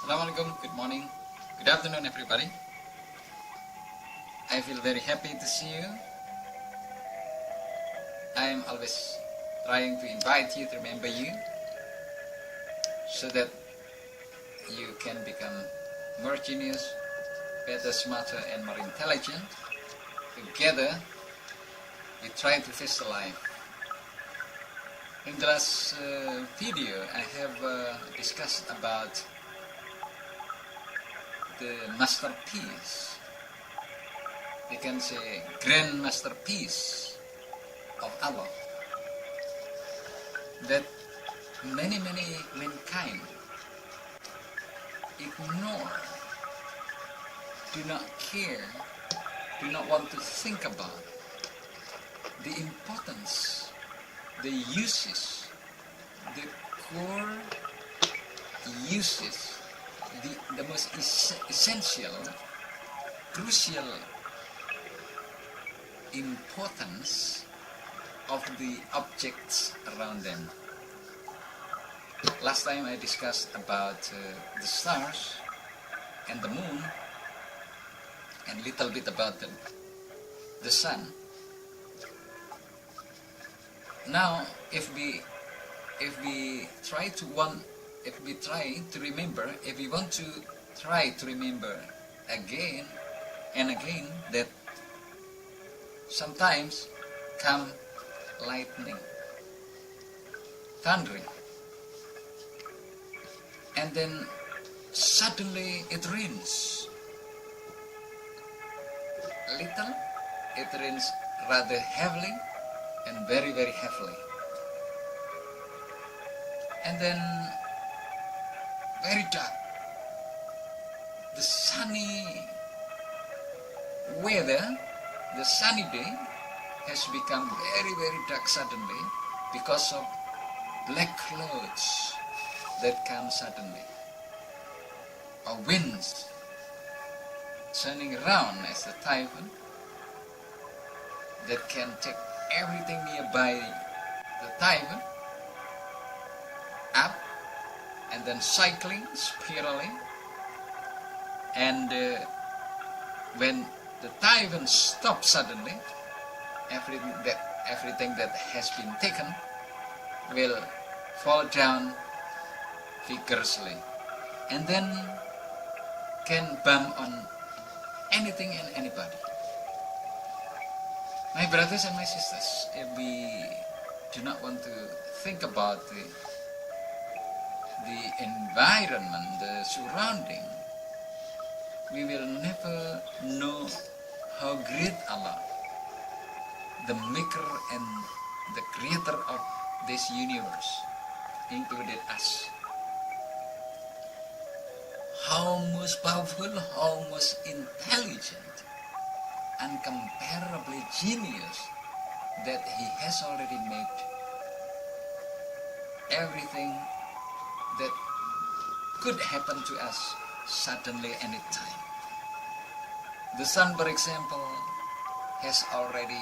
Assalamualaikum, good morning, good afternoon everybody. I feel very happy to see you. I am always trying to invite you to remember you so that you can become more genius, better, smarter and more intelligent. Together we try to face the life. In the last video I have discussed about the masterpiece, we can say grand masterpiece of Allah, that many mankind ignore, do not care, do not want to think about the importance, the uses, the core uses, the most essential, crucial importance of the objects around them. Last time I discussed about the stars and the moon and a little bit about the sun. Now if we try to remember again and again that sometimes come lightning, thundering, and then suddenly it rains. Little, it rains rather heavily and very heavily. And then very dark. The sunny weather, the sunny day has become very dark suddenly because of black clouds that come suddenly, or winds turning around as a typhoon that can take everything nearby the typhoon up and then cycling, spiraling, and when the typhoon stops suddenly, everything that has been taken will fall down vigorously and then can bump on anything and anybody. My brothers and my sisters, if we do not want to think about the environment, the surrounding, we will never know how great Allah, the maker and the creator of this universe, included us. How most powerful, how most intelligent, uncomparably genius that He has already made everything that could happen to us suddenly anytime. The sun, for example, has already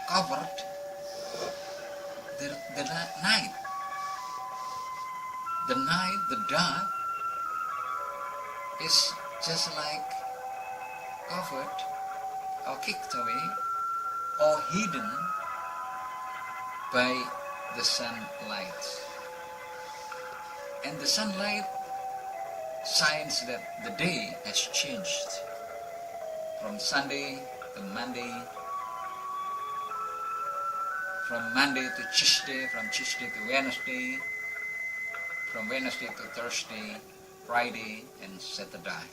covered the night. The night, the dark, is just like covered or kicked away or hidden by the sunlight. And the sunlight signs that the day has changed from Sunday to Monday, from Monday to Tuesday, from Tuesday to Wednesday, from Wednesday to Thursday, Friday and Saturday.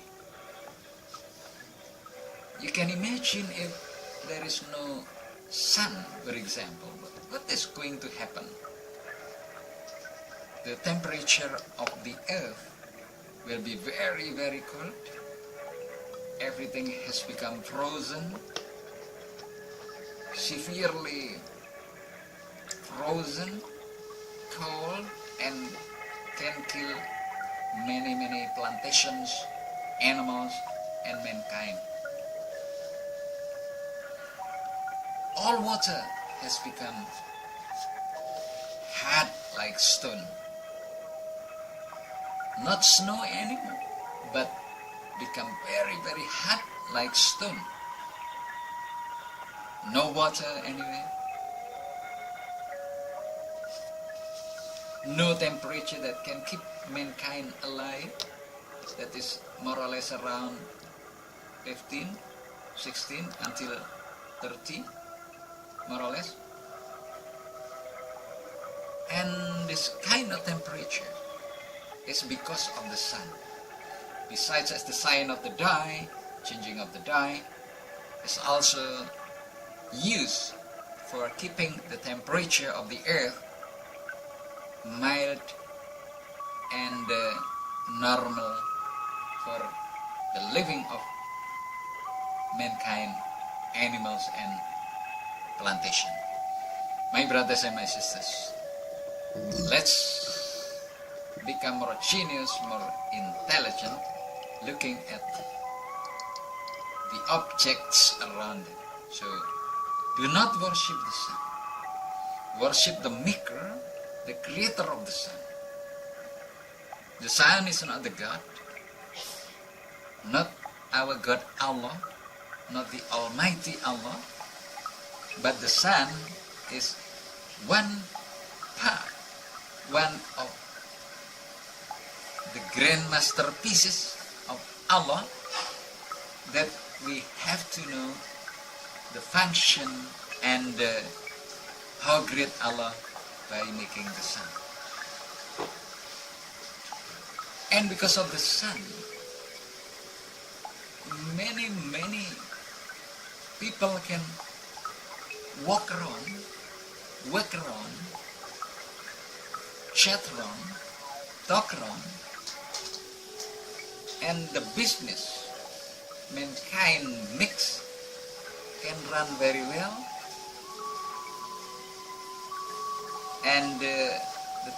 You can imagine if there is no sun, for example, what is going to happen? The temperature of the earth will be very cold. Everything has become frozen, severely frozen, cold, and can kill many plantations, animals, and mankind. All water has become hard like stone. not snow anymore, but become very, very hot like stone. No water anywhere. No temperature that can keep mankind alive. That is more or less around 15, 16 until 30, more or less. And this kind of temperature is because of the sun. Besides as the sign of the dye, changing of the dye, is also used for keeping the temperature of the earth mild and normal for the living of mankind, animals and plantation. My brothers and my sisters, let's become more genius, more intelligent, looking at the objects around it. So, do not worship the sun. Worship the maker, the creator of the sun. The sun is not the God, not our God Allah, not the Almighty Allah, but the sun is one part, one of the grand masterpieces of Allah that we have to know the function and how great Allah by making the sun. And because of the sun, many people can walk around, work around, chat around, talk around, and the business mankind makes can run very well, and the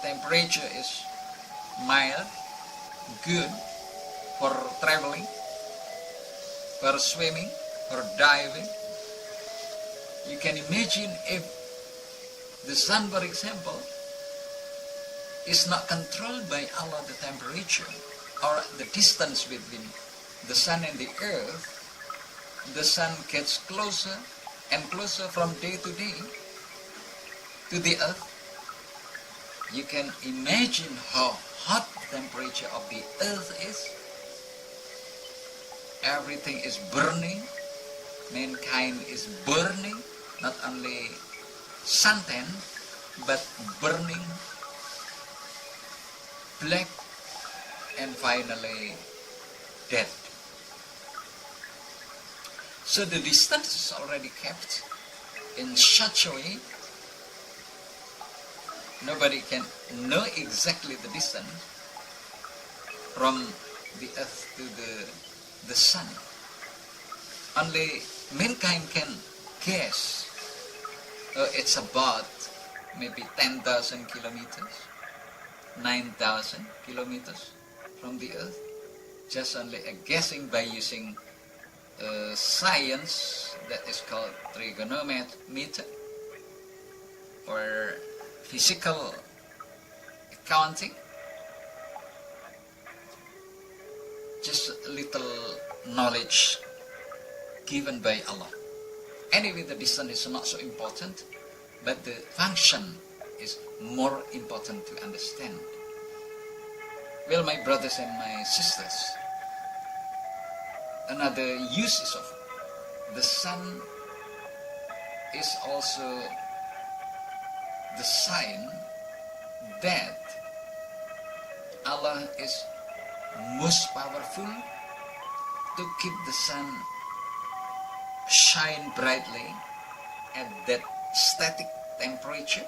temperature is mild, good for traveling, for swimming, for diving. You can imagine if the sun, for example, is not controlled by Allah, the temperature, or the distance between the sun and the earth, the sun gets closer and closer from day to day to the earth. You can imagine how hot the temperature of the earth is. Everything is burning. Mankind is burning, not only suntan, but burning, black, and finally dead. So the distance is already kept in such a way nobody can know exactly the distance from the earth to the sun. Only mankind can guess it's about maybe 10,000 kilometers, 9,000 kilometers from the earth. Just only a guessing by using science that is called trigonometry or physical accounting. Just a little knowledge given by Allah. Anyway, the distance is not so important, but the function is more important to understand. Well, my brothers and my sisters, another uses of the sun is also the sign that Allah is most powerful to keep the sun shine brightly at that static temperature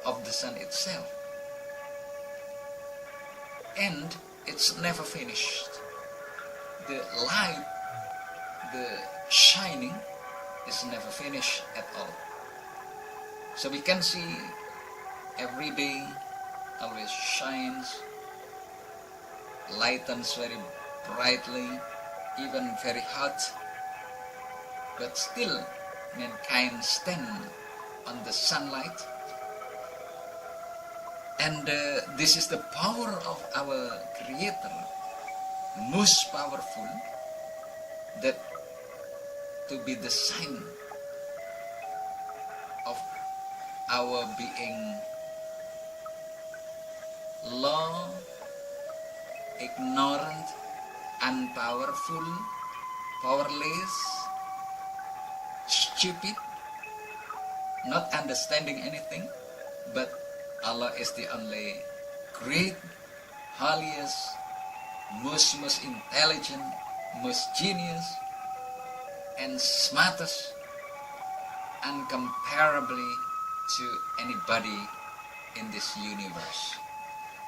of the sun itself. And it's never finished. The light, the shining is never finished at all. So we can see every day always shines, lightens very brightly, even very hot, but still mankind stand on the sunlight And this is the power of our Creator, most powerful, that to be the sign of our being low, ignorant, unpowerful, powerless, stupid, not understanding anything, but Allah is the only great, holiest, most intelligent, most genius, and smartest, incomparably to anybody in this universe.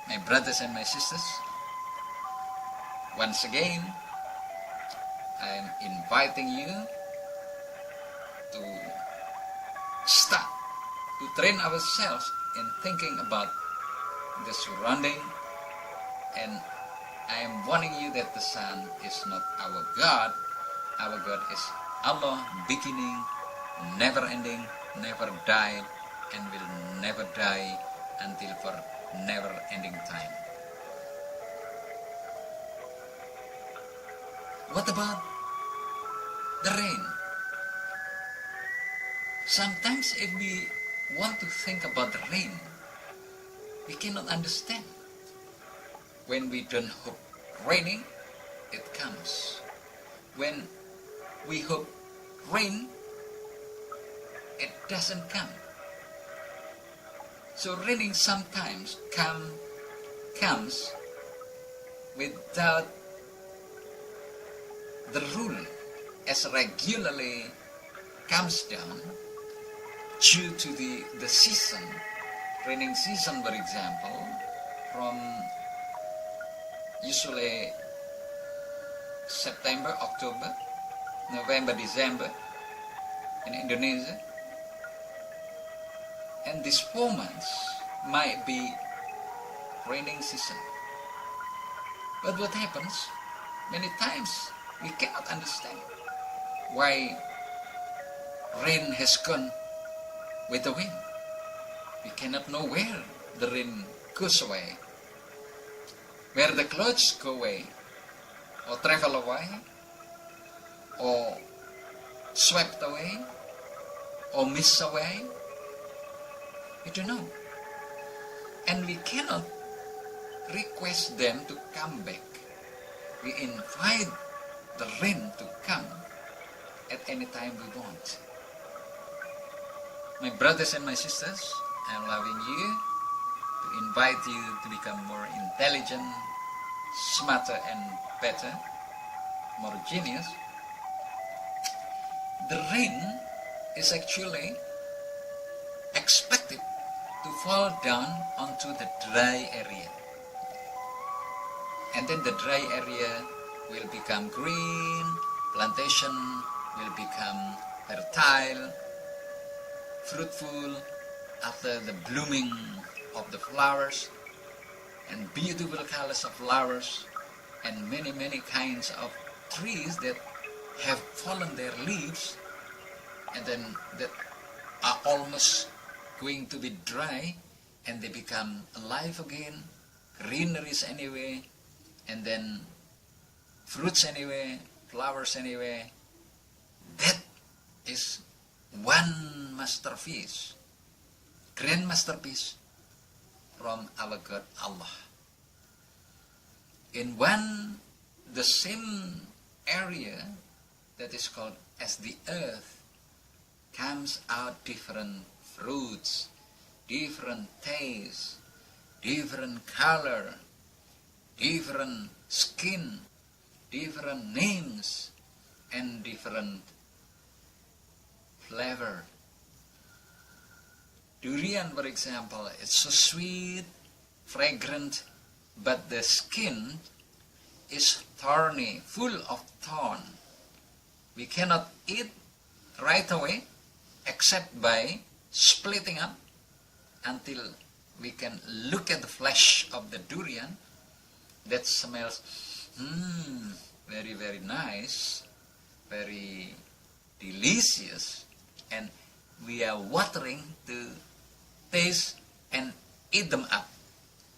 My brothers and my sisters, once again, I am inviting you to start to train ourselves in thinking about the surrounding, and I am warning you that the sun is not our God. Our God is Allah, beginning, never ending, never died, and will never die until for never ending time. What about the rain? Sometimes if we want to think about the rain, we cannot understand. When we don't hope raining, it comes. When we hope rain, it doesn't come. So raining sometimes comes without the rule, as regularly comes down due to the season, raining season, for example, from usually September, October, November, December in Indonesia. And these 4 months might be raining season. But what happens? Many times we cannot understand why rain has gone with the wind. We cannot know where the rain goes away, where the clouds go away, or travel away, or swept away, or missed away. We don't know. And we cannot request them to come back. We invite the rain to come at any time we want. My brothers and my sisters, I'm loving you to invite you to become more intelligent, smarter and better, more genius. The rain is actually expected to fall down onto the dry area. And then the dry area will become green, plantation will become fertile, fruitful after the blooming of the flowers, and beautiful colors of flowers, and many kinds of trees that have fallen their leaves, and then that are almost going to be dry, and they become alive again, greeneries anyway, and then fruits anyway, flowers anyway. That is one masterpiece, grand masterpiece from our God Allah. In the same area that is called as the earth, comes out different fruits, different taste, different color, different skin, different names, and different flavor. Durian, for example, it's so sweet, fragrant, but the skin is thorny, full of thorn. We cannot eat right away except by splitting up until we can look at the flesh of the durian that smells very nice, very delicious, and we are watering to taste and eat them up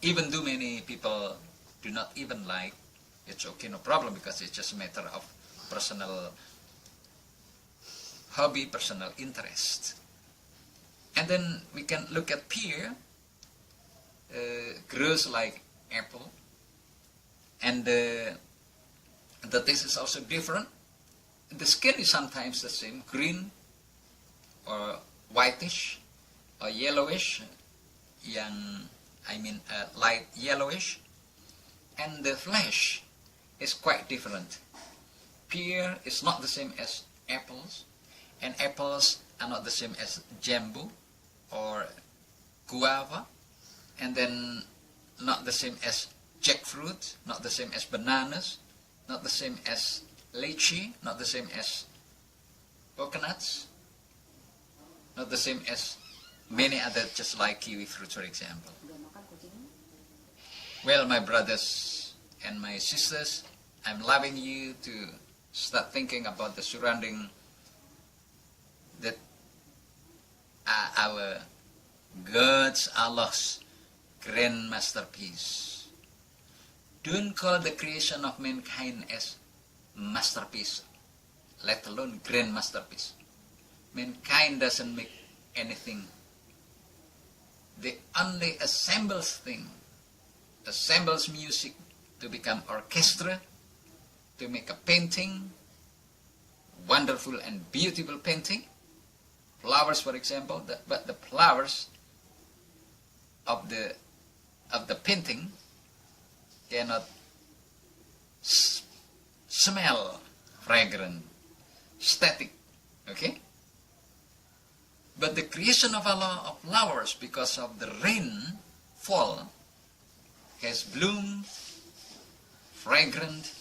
even though many people do not even like, it's okay, no problem, because it's just a matter of personal hobby, personal interest. And then we can look at pear, grows like apple, and the taste is also different. The skin is sometimes the same, green or whitish or yellowish, light yellowish, and the flesh is quite different. Pear is not the same as apples, and apples are not the same as jambu or guava, and then not the same as jackfruit, not the same as bananas, not the same as lychee, not the same as coconuts, not the same as many other, just like kiwi fruits, for example. Well, my brothers and my sisters, I'm loving you to start thinking about the surrounding that our God's, Allah's grand masterpiece. Don't call the creation of mankind as masterpiece, let alone grand masterpiece. Mankind doesn't make anything. They only assembles things, assembles music to become orchestra, to make a painting, wonderful and beautiful painting. Flowers, for example, but the flowers of the painting cannot smell fragrant, static, okay? But the creation of Allah of flowers, because of the rain fall, has bloomed, fragrant,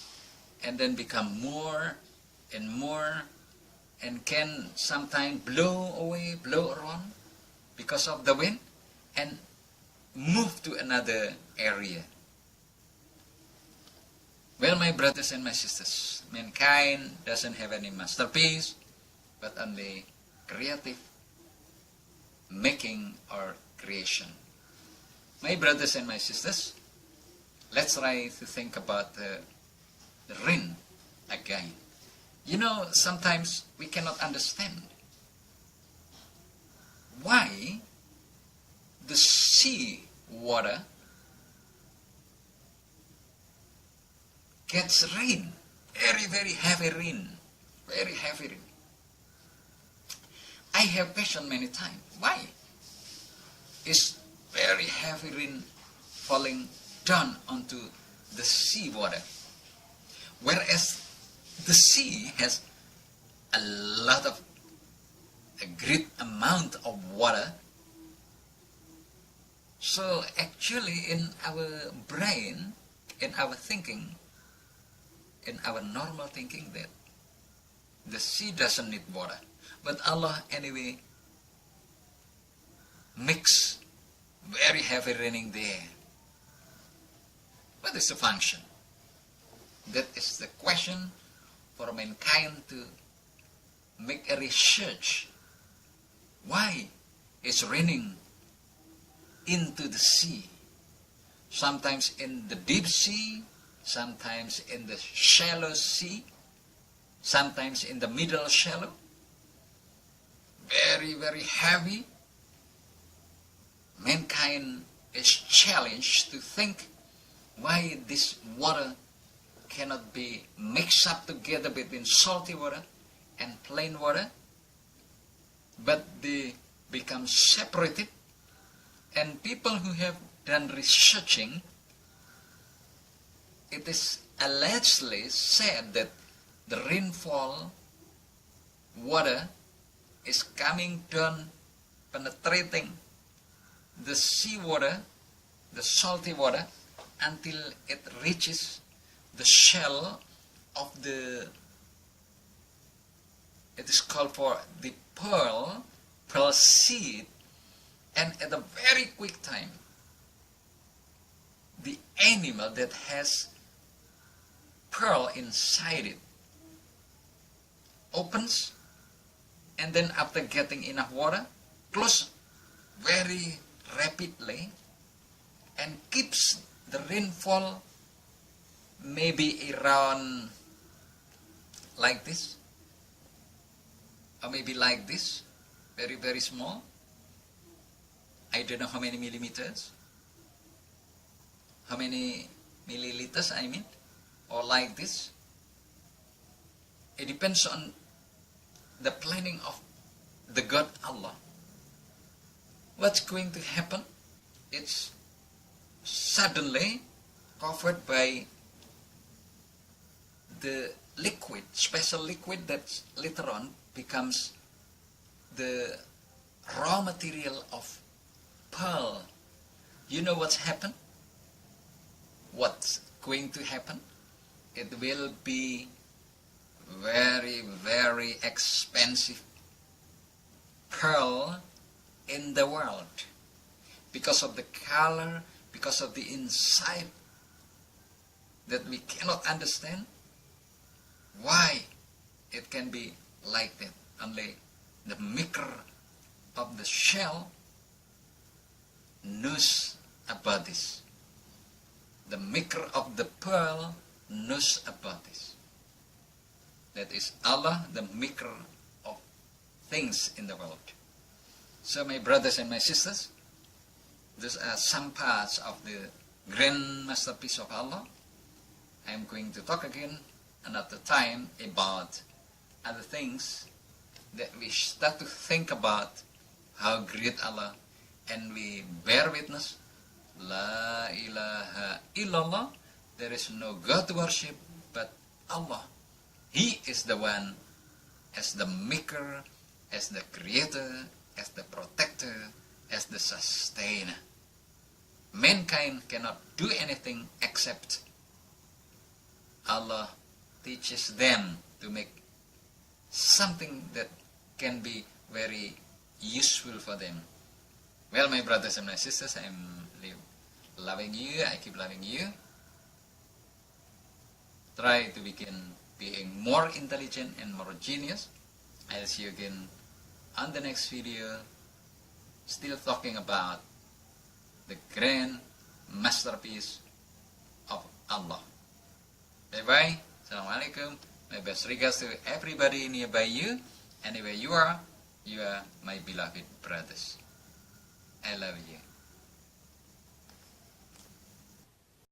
and then become more and more, and can sometimes blow away, blow around because of the wind, and move to another area. Well, my brothers and my sisters, mankind doesn't have any masterpiece, but only creative making or creation. My brothers and my sisters, let's try to think about the rain again. You know, sometimes we cannot understand why the sea water gets rain, very, very heavy rain, very heavy rain. I have questioned many times, why is very heavy rain falling down onto the sea water, whereas the sea has a great amount of water. So actually in our brain, in our thinking, in our normal thinking, that the sea doesn't need water, but Allah anyway makes very heavy raining there. What is the function? That is the question for mankind to make a research. Why is raining into the sea? Sometimes in the deep sea, sometimes in the shallow sea, sometimes in the middle shallow. Very, very heavy. Mankind is challenged to think why this water cannot be mixed up together between salty water and plain water, but they become separated. And people who have done researching, it is allegedly said that the rainfall water is coming down, penetrating the seawater, the salty water, until it reaches the shell of it is called for the pearl seed, and at a very quick time, the animal that has pearl inside it opens, and then after getting enough water, close very rapidly, and keeps the rainfall maybe around like this, or maybe like this, very, very small. I don't know how many millimeters, how many milliliters I mean, or like this. It depends on the planning of the God Allah. What's going to happen? It's suddenly covered by the liquid, special liquid that later on becomes the raw material of pearl. You know what's happened? What's going to happen? It will be very, very expensive pearl in the world, because of the color, because of the inside that we cannot understand why it can be like that. Only the maker of the shell knows about this. The maker of the pearl knows about this. That is Allah, the maker of things in the world. So my brothers and my sisters, these are some parts of the grand masterpiece of Allah. I am going to talk again another time about other things that we start to think about how great Allah, and we bear witness, La ilaha illallah, there is no God to worship but Allah. He is the one, as the maker, as the creator, as the protector, as the sustainer. Mankind cannot do anything except Allah teaches them to make something that can be very useful for them. Well, my brothers and my sisters, I'm loving you. I keep loving you. Try to begin being more intelligent and more genius. I'll see you again on the next video, still talking about the grand masterpiece of Allah. Bye-bye. Assalamualaikum. My best regards to everybody nearby you. Anywhere you are my beloved brothers. I love you.